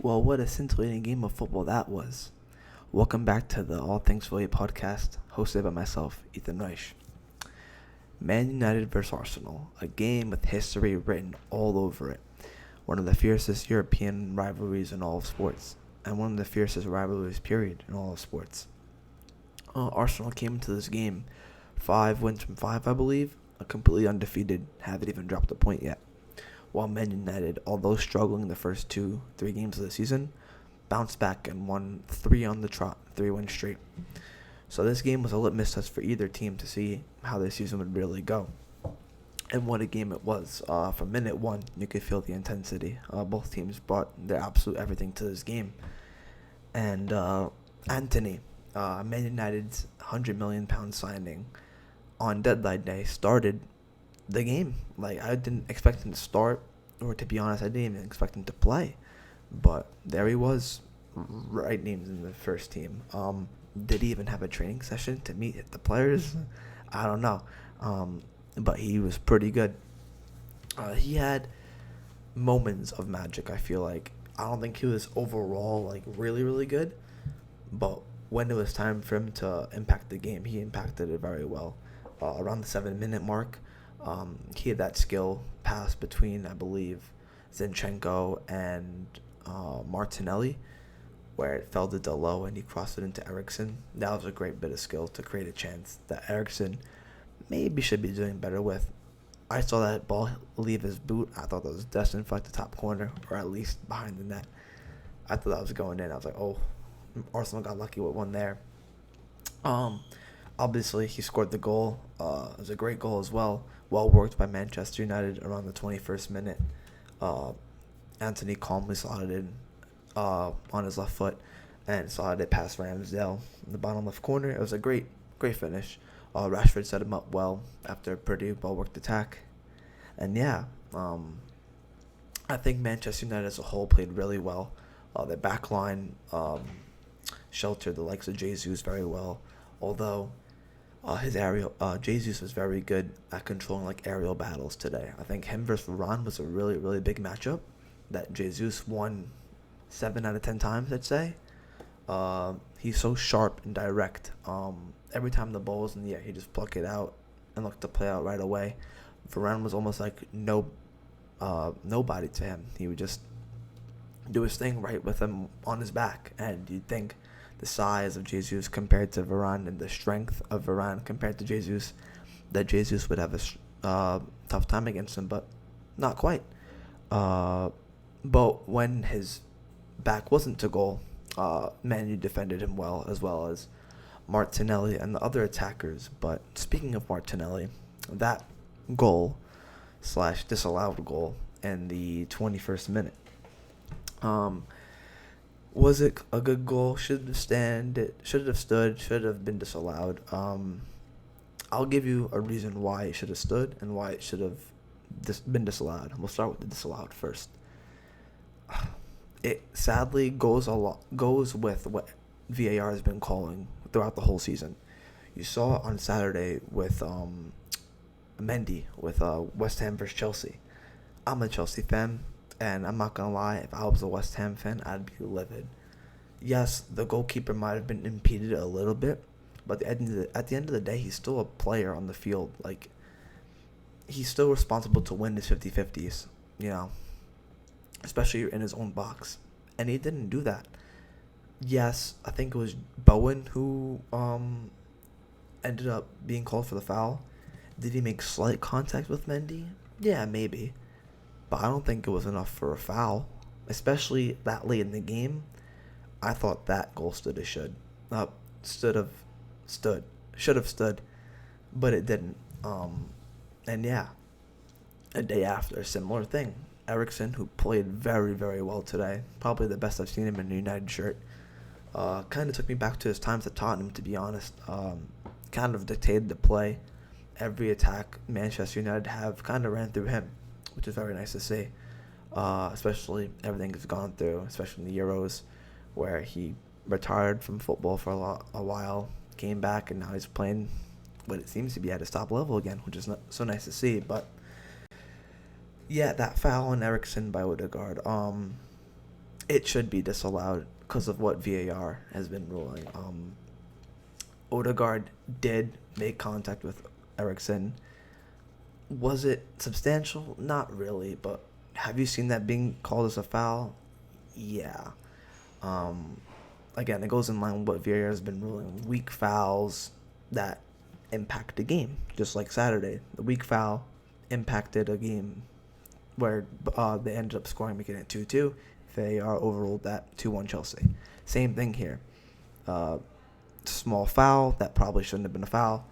Well, what a scintillating game of football that was. Welcome back to the All Things Philly podcast, hosted by myself, Ethan Reich. Man United vs. Arsenal, a game with history written all over it. One of the fiercest European rivalries in all of sports, and one of the fiercest rivalries, period, in all of sports. Arsenal came into this game 5 wins from 5, I believe, completely undefeated, haven't even dropped a point yet. While Man United, although struggling the first 2-3 games of the season, bounced back and won 3 on the trot, 3 wins straight. So this game was a litmus test for either team to see how their season would really go. And what a game it was. From minute one, you could feel the intensity. Both teams brought their absolute everything to this game. And Anthony, Man United's £100 million signing on deadline day, started the game. Like, I didn't expect him to start, or to be honest, I didn't even expect him to play. But there he was, right names in the first team. Did he even have a training session to meet the players? I don't know. But he was pretty good. He had moments of magic, I feel like. I don't think he was overall, like, really, really good. But when it was time for him to impact the game, he impacted it very well. Around the 7-minute mark, he had that skill pass between, I believe, Zinchenko and Martinelli, where it fell to Dalot and he crossed it into Eriksen. That was a great bit of skill to create a chance that Eriksen maybe should be doing better with. I saw that ball leave his boot. I thought that was destined for like the top corner, or at least behind the net. I thought that was going in. I was like, oh, Arsenal got lucky with one there. Obviously, he scored the goal. It was a great goal as well. Well worked by Manchester United around the 21st minute. Anthony calmly slotted in on his left foot and slotted it past Ramsdale in the bottom left corner. It was a great finish. Rashford set him up well after a pretty well-worked attack. And yeah, I think Manchester United as a whole played really well. Their back line sheltered the likes of Jesus very well, although Jesus was very good at controlling like aerial battles today. I think him versus Varane was a really, really big matchup that Jesus won 7 out of 10 times, I'd say. He's so sharp and direct. Every time the ball was in the air, he just pluck it out and look to play out right away. Varane was almost like nobody to him. He would just do his thing right with him on his back, and you'd think the size of Jesus compared to Varane and the strength of Varane compared to Jesus, that Jesus would have a tough time against him, but not quite. But when his back wasn't to goal, Man U defended him well as Martinelli and the other attackers. But speaking of Martinelli, that goal / disallowed goal in the 21st minute, was it a good goal? Should have stood, should have been disallowed. I'll give you a reason why it should have stood and why it should have been disallowed. We'll start with the disallowed first. It sadly goes with what VAR has been calling throughout the whole season. You saw it on Saturday with Mendy with West Ham versus Chelsea. I'm a Chelsea fan, and I'm not gonna lie, if I was a West Ham fan, I'd be livid. Yes, the goalkeeper might have been impeded a little bit, but at the end of the day, he's still a player on the field. Like, he's still responsible to win his 50-50s, especially in his own box. And he didn't do that. Yes, I think it was Bowen who ended up being called for the foul. Did he make slight contact with Mendy? Yeah, maybe. But I don't think it was enough for a foul, especially that late in the game. I thought that goal should have stood, but it didn't. And yeah, a day after, a similar thing. Eriksen, who played very, very well today, probably the best I've seen him in a United shirt, kind of took me back to his times at Tottenham, to be honest. Kind of dictated the play. Every attack Manchester United have kind of ran through him, which is very nice to see. Especially everything he's gone through, especially in the Euros, where he retired from football for a while, came back, and now he's playing what it seems to be at his top level again, which is so nice to see. But yeah, that foul on Eriksen by Odegaard, it should be disallowed because of what VAR has been ruling. Odegaard did make contact with Eriksson. Was it substantial? Not really, but have you seen that being called as a foul? Yeah. Um, Again, it goes in line with what VAR has been ruling. Weak fouls that impact the game, just like Saturday. The weak foul impacted a game where they ended up scoring, making it 2-2. VAR overruled that 2-1 Chelsea. Same thing here. Small foul that probably shouldn't have been a foul.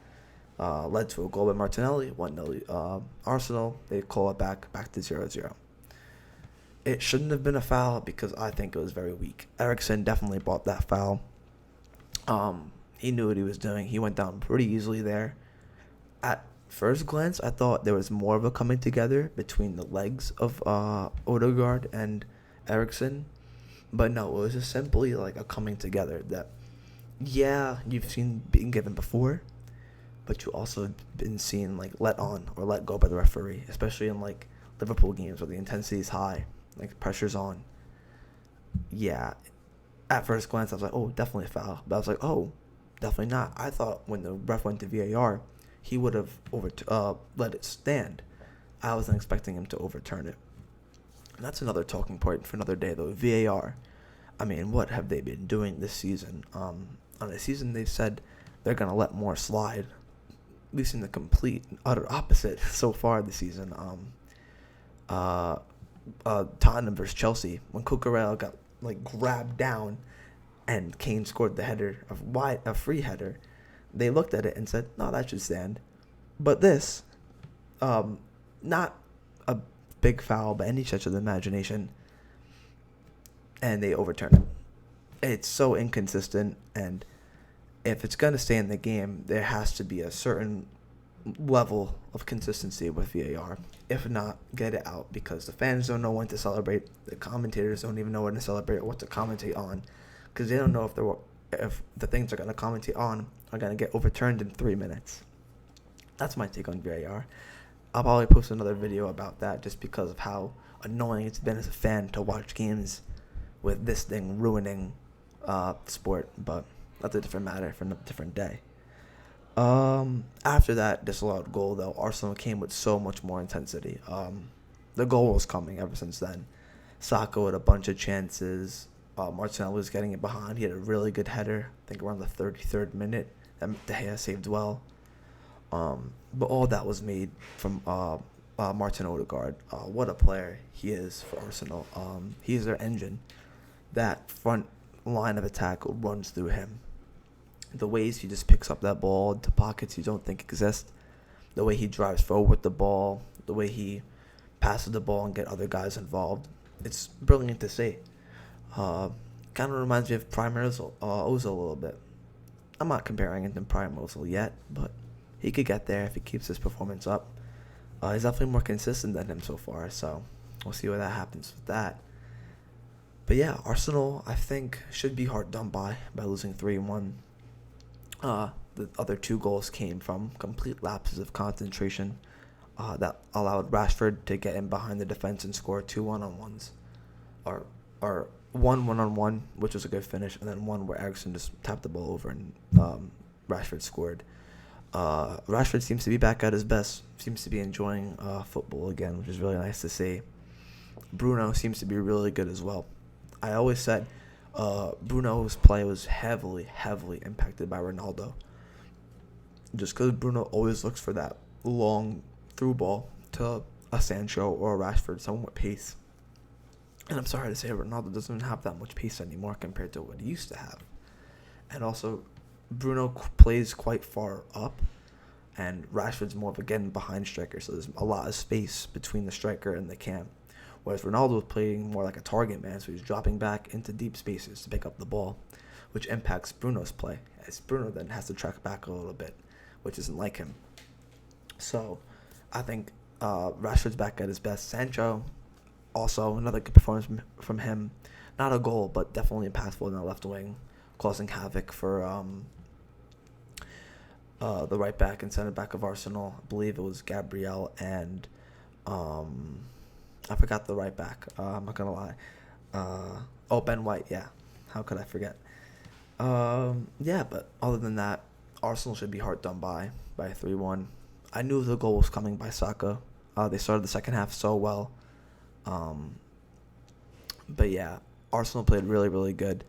Led to a goal by Martinelli, 1-0 Arsenal. They call it back to 0-0. It shouldn't have been a foul because I think it was very weak. Eriksson definitely bought that foul. He knew what he was doing. He went down pretty easily there. At first glance, I thought there was more of a coming together between the legs of Odegaard and Eriksson. But no, it was just simply like a coming together that, yeah, you've seen being given before, but you also have been seen like let on or let go by the referee, especially in like Liverpool games where the intensity is high, like pressure's on. Yeah, at first glance I was like, oh, definitely a foul, but I was like, oh, definitely not. I thought when the ref went to VAR, he would have let it stand. I wasn't expecting him to overturn it. And that's another talking point for another day, though. VAR. I mean, what have they been doing this season? On a season they've said they're gonna let more slide. We've seen the complete and utter opposite so far this season. Tottenham versus Chelsea, when Cucurella got like grabbed down, and Kane scored the header a free header, they looked at it and said, "No, that should stand." But this, not a big foul by any stretch of the imagination, and they overturn it. It's so inconsistent, and if it's going to stay in the game, there has to be a certain level of consistency with VAR. If not, get it out, because the fans don't know when to celebrate. The commentators don't even know when to celebrate or what to commentate on, because they don't know if the things they're going to commentate on are going to get overturned in 3 minutes. That's my take on VAR. I'll probably post another video about that just because of how annoying it's been as a fan to watch games with this thing ruining sport, but that's a different matter for a different day. After that disallowed goal, though, Arsenal came with so much more intensity. The goal was coming ever since then. Saka had a bunch of chances. Martinelli was getting it behind. He had a really good header, I think around the 33rd minute, that De Gea saved well. But all that was made from Martin Odegaard. What a player he is for Arsenal. He's their engine. That front line of attack runs through him. The ways he just picks up that ball into pockets you don't think exist. The way he drives forward with the ball. The way he passes the ball and get other guys involved. It's brilliant to see. Kind of reminds me of Prime Ozil a little bit. I'm not comparing him to Prime Ozil yet, but he could get there if he keeps his performance up. He's definitely more consistent than him so far, so we'll see what that happens with that. But yeah, Arsenal, I think, should be hard done by losing 3-1. The other 2 goals came from complete lapses of concentration that allowed Rashford to get in behind the defense and score 2 one-on-ones. Or one one-on-one, which was a good finish, and then one where Eriksson just tapped the ball over and Rashford scored. Rashford seems to be back at his best, seems to be enjoying football again, which is really nice to see. Bruno seems to be really good as well. I always said Bruno's play was heavily impacted by Ronaldo. Just because Bruno always looks for that long through ball to a Sancho or a Rashford, someone with pace. And I'm sorry to say, Ronaldo doesn't have that much pace anymore compared to what he used to have. And also, Bruno plays quite far up, and Rashford's more of a getting behind striker, so there's a lot of space between the striker and the cam. Whereas Ronaldo was playing more like a target man, so he's dropping back into deep spaces to pick up the ball, which impacts Bruno's play, as Bruno then has to track back a little bit, which isn't like him. So I think Rashford's back at his best. Sancho, also another good performance from him. Not a goal, but definitely impactful in the left wing, causing havoc for the right back and center back of Arsenal. I believe it was Gabriel and I forgot the right back. I'm not gonna lie. Oh, Ben White, yeah. How could I forget? Yeah, but other than that, Arsenal should be hard done by 3-1. I knew the goal was coming by Saka. They started the second half so well. Um, but yeah, Arsenal played really, really good.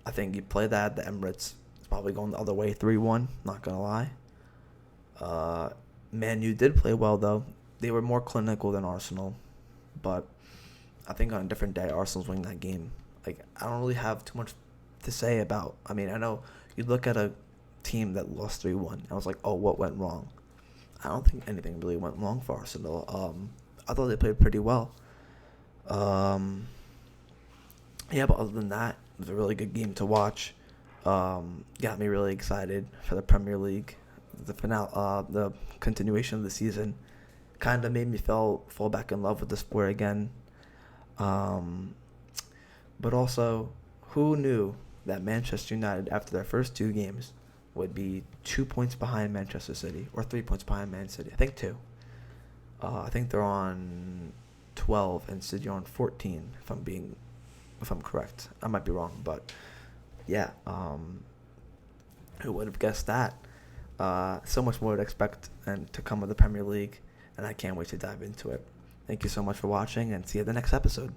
I think you play that at the Emirates, it's probably going the other way, 3-1, not going to lie. Man U did play well, though. They were more clinical than Arsenal. But I think on a different day, Arsenal's winning that game. Like, I don't really have too much to say about. I mean, I know you look at a team that lost 3-1. I was like, oh, what went wrong? I don't think anything really went wrong for Arsenal. I thought they played pretty well. Yeah, but other than that, it was a really good game to watch. Got me really excited for the Premier League. The finale, the continuation of the season, kind of made me fall back in love with the sport again. But also, who knew that Manchester United, after their first two games, would be 2 points behind Manchester City, or 3 points behind Man City? I think two. I think they're on 12 and City on 14. If I'm correct, I might be wrong, but yeah. Who would have guessed that? So much more to expect and to come with the Premier League, and I can't wait to dive into it. Thank you so much for watching, and see you at the next episode.